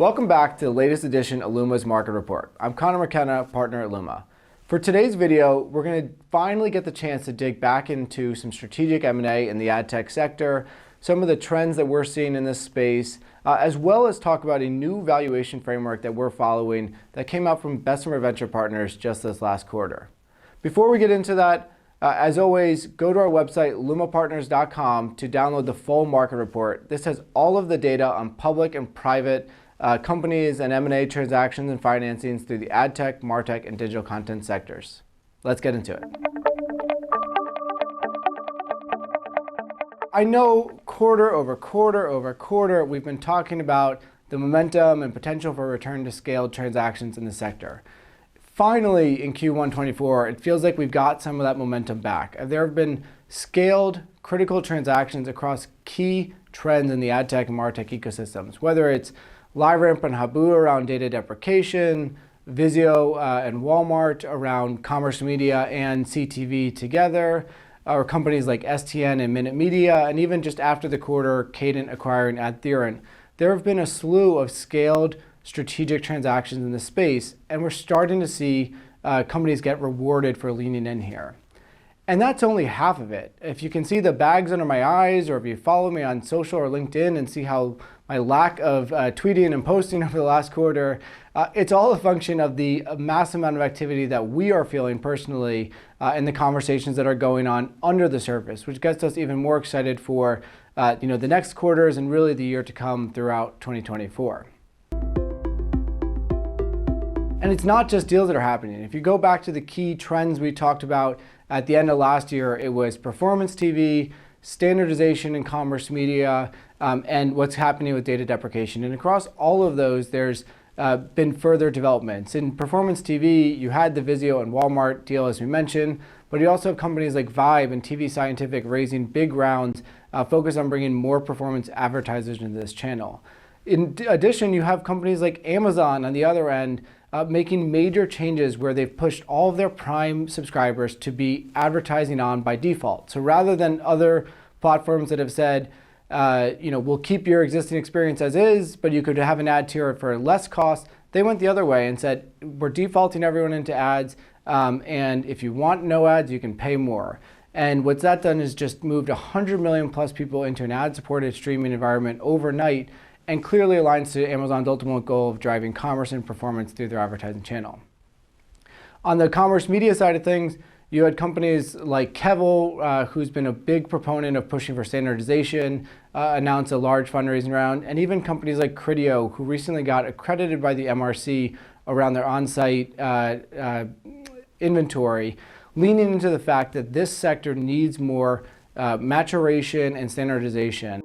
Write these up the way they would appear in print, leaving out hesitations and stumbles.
Welcome back to the latest edition of LUMA's Market Report. I'm Conor McKenna, partner at LUMA. For today's video, we're going to finally get the chance to dig back into some strategic M&A in the ad tech sector, some of the trends that we're seeing in this space, as well as talk about a new valuation framework that we're following that came out from Bessemer Venture Partners just this last quarter. Before we get into that, as always, go to our website, lumapartners.com, to download the full market report. This has all of the data on public and private companies and M&A transactions and financings through the ad tech, martech, and digital content sectors. Let's get into it. I know quarter over quarter, we've been talking about the momentum and potential for return to scaled transactions in the sector. Finally, in Q1 24, it feels like we've got some of that momentum back. There have been scaled critical transactions across key trends in the ad tech and martech ecosystems, whether it's LiveRamp and Habu around data deprecation, Vizio and Walmart around commerce media and CTV together, or companies like STN and Minute Media, and even just after the quarter, Cadent acquiring AdTheorent. There have been a slew of scaled strategic transactions in the space, and we're starting to see companies get rewarded for leaning in here. And that's only half of it. If you can see the bags under my eyes, or if you follow me on social or LinkedIn and see how my lack of tweeting and posting over the last quarter, it's all a function of the massive amount of activity that we are feeling personally in the conversations that are going on under the surface, which gets us even more excited for the next quarters and really the year to come throughout 2024. And it's not just deals that are happening. If you go back to the key trends we talked about at the end of last year, it was performance TV, standardization in commerce media, and what's happening with data deprecation. And across all of those, there's been further developments. In performance TV, you had the Vizio and Walmart deal, as we mentioned, but you also have companies like Vibe and TV Scientific raising big rounds focused on bringing more performance advertisers into this channel. In addition, you have companies like Amazon on the other end making major changes where they've pushed all of their Prime subscribers to be advertising on by default. So rather than other platforms that have said, we'll keep your existing experience as is, but you could have an ad tier for less cost, they went the other way and said, we're defaulting everyone into ads, and if you want no ads, you can pay more. And what's that done is just moved 100 million plus people into an ad-supported streaming environment overnight, and clearly aligns to Amazon's ultimate goal of driving commerce and performance through their advertising channel. On the commerce media side of things, you had companies like Kevel, who's been a big proponent of pushing for standardization, announce a large fundraising round, and even companies like Criteo, who recently got accredited by the MRC around their on-site inventory, leaning into the fact that this sector needs more maturation and standardization.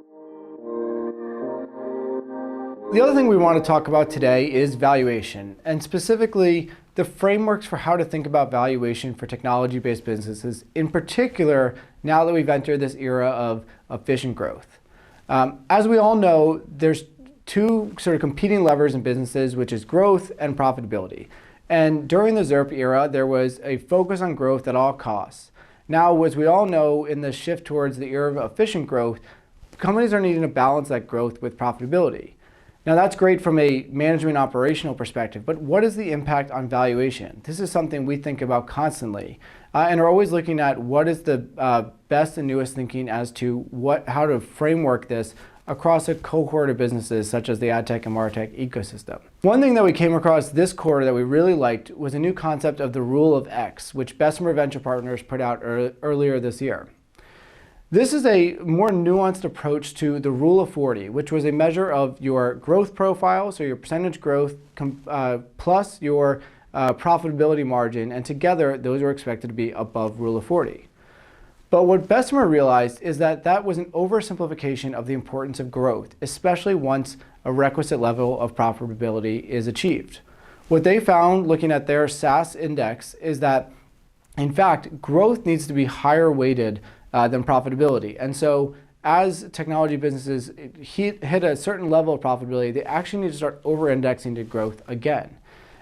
The other thing we want to talk about today is valuation, and specifically the frameworks for how to think about valuation for technology-based businesses, in particular now that we've entered this era of efficient growth. As we all know, there's two sort of competing levers in businesses, which is growth and profitability. And during the ZERP era, there was a focus on growth at all costs. Now, as we all know, in the shift towards the era of efficient growth, companies are needing to balance that growth with profitability. Now that's great from a management operational perspective, but what is the impact on valuation? This is something we think about constantly and are always looking at what is the best and newest thinking as to how to framework this across a cohort of businesses such as the ad tech and martech ecosystem. One thing that we came across this quarter that we really liked was a new concept of the rule of X, which Bessemer Venture Partners put out earlier this year. This is a more nuanced approach to the Rule of 40, which was a measure of your growth profile, so your percentage growth plus your profitability margin, and together those are expected to be above Rule of 40. But what Bessemer realized is that that was an oversimplification of the importance of growth, especially once a requisite level of profitability is achieved. What they found looking at their SaaS index is that, in fact, growth needs to be higher weighted than profitability. And so as technology businesses hit a certain level of profitability, they actually need to start over-indexing to growth again.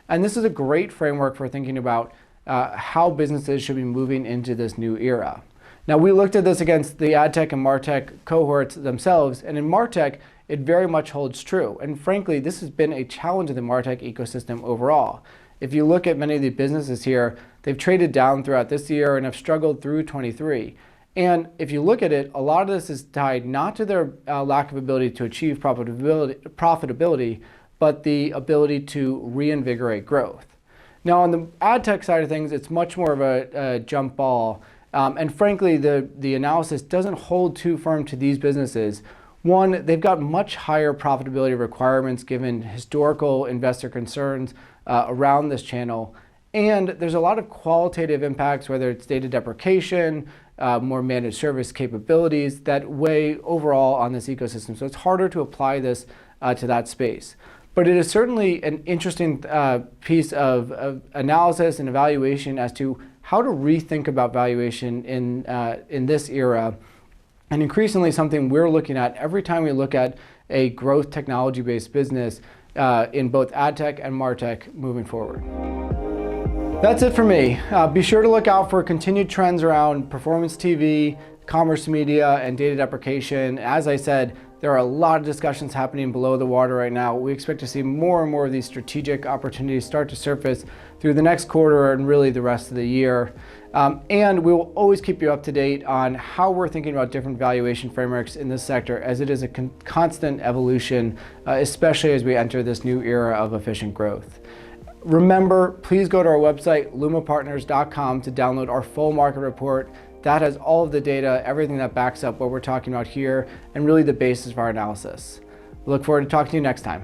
And this is a great framework for thinking about how businesses should be moving into this new era. Now, we looked at this against the ad tech and martech cohorts themselves, and in martech, it very much holds true. And frankly, this has been a challenge in the MarTech ecosystem overall. If you look at many of the businesses here, they've traded down throughout this year and have struggled through 23. And if you look at it, a lot of this is tied not to their lack of ability to achieve profitability, but the ability to reinvigorate growth. Now, on the ad tech side of things, it's much more of a jump ball. And frankly, the analysis doesn't hold too firm to these businesses. One, they've got much higher profitability requirements given historical investor concerns around this channel. And there's a lot of qualitative impacts, whether it's data deprecation, more managed service capabilities that weigh overall on this ecosystem. So it's harder to apply this to that space. But it is certainly an interesting piece of analysis and evaluation as to how to rethink about valuation in this era, and increasingly something we're looking at every time we look at a growth technology-based business in both ad tech and MarTech moving forward. That's it for me. Be sure to look out for continued trends around performance TV, commerce media, and data deprecation. As I said, there are a lot of discussions happening below the water right now. We expect to see more and more of these strategic opportunities start to surface through the next quarter and really the rest of the year. And we will always keep you up to date on how we're thinking about different valuation frameworks in this sector, as it is a constant evolution, especially as we enter this new era of efficient growth. Remember, please go to our website, lumapartners.com, to download our full market report. That has all of the data, everything that backs up what we're talking about here, and really the basis of our analysis. We look forward to talking to you next time.